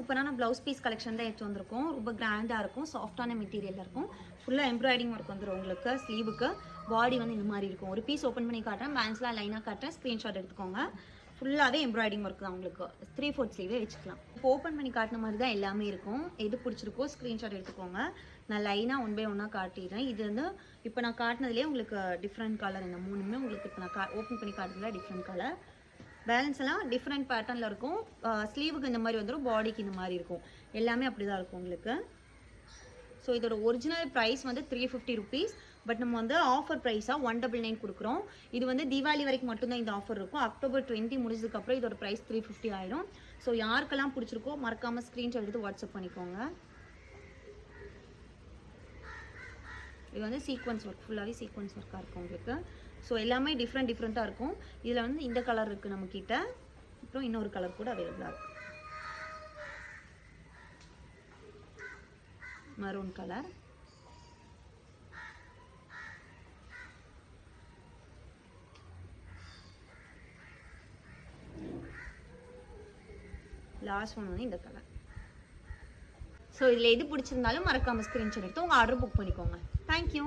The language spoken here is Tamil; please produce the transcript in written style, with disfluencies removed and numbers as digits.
சூப்பரான ப்ளவுஸ் பீஸ் கலெக்ஷன் தான் எடுத்து வந்திருக்கோம். ரொம்ப கிராண்டாக இருக்கும், சாஃப்டான மெட்டீரியலில் இருக்கும். ஃபுல்லாக எம்ப்ராய்டிங் ஒர்க் வந்துடும் உங்களுக்கு. ஸ்லீவுக்கு பாடி வந்து இந்த மாதிரி இருக்கும். ஒரு பீஸ் ஓப்பன் பண்ணி காட்டுறேன், பேண்ட்ஸ்லாம் லைனாக காட்டுறேன், ஸ்க்ரீன்ஷாட் எடுத்துக்கோங்க. ஃபுல்லாகவே எம்ப்ராய்டிங் ஒர்க் தான் உங்களுக்கு. 3/4 ஸ்லீவே வச்சுக்கலாம். இப்போ ஓப்பன் பண்ணி காட்டின மாதிரி தான் எல்லாமே இருக்கும். எது பிடிச்சிருக்கோ ஸ்க்ரீன்ஷாட் எடுத்துக்கோங்க. நான் லைனாக 1 by 1 காட்டிடுறேன். இது வந்து இப்போ நான் காட்டினதுலேயே உங்களுக்கு டிஃப்ரெண்ட் கலர். இந்த 3மே உங்களுக்கு இப்போ நான் ஓப்பன் பண்ணி காட்டுறதுல டிஃப்ரெண்ட் கலர். பேலன்ஸ் எல்லாம் டிஃப்ரெண்ட் பேட்டர்னில் இருக்கும். ஸ்லீவுக்கு இந்த மாதிரி வந்துடும், பாடிக்கு இந்த மாதிரி இருக்கும். எல்லாமே அப்படி தான் இருக்கும் உங்களுக்கு. ஸோ இதோட ஒரிஜினல் ப்ரைஸ் வந்து 350 ருபீஸ். பட் நம்ம வந்து ஆஃபர் ப்ரைஸாக 199 கொடுக்குறோம். இது வந்து தீபாவளி வரைக்கும் மட்டும்தான் இந்த ஆஃபர் இருக்கும். அக்டோபர் 20 முடிஞ்சதுக்கப்புறம் இதோட ப்ரைஸ் 350 ஆயிடும். ஸோ யாருக்கெல்லாம் பிடிச்சிருக்கோ மறக்காமல் ஸ்க்ரீன்ஷாட் எடுத்து வாட்ஸ்அப் பண்ணிக்கோங்க. இது வந்து சீக்வன்ஸ் ஒர்க், ஃபுல்லாகவே சீக்வன்ஸ் ஒர்க்காக இருக்கும் உங்களுக்கு. ஸோ எல்லாமே டிஃப்ரெண்ட்டாக இருக்கும். இதில் வந்து இந்த கலர் இருக்குது நம்மக்கிட்ட. அப்புறம் இன்னொரு கலர் கூட அவைலபிளாக இருக்குது, மரூன் கலர். லாஸ்ட் ஒன் வந்து இந்த கலர். ஸோ இதில் எது பிடிச்சிருந்தாலும் மறக்காமல் ஸ்க்ரீன்ஷாட் எடுத்து உங்கள் ஆர்டர் புக் பண்ணிக்கோங்க. தேங்க்யூ.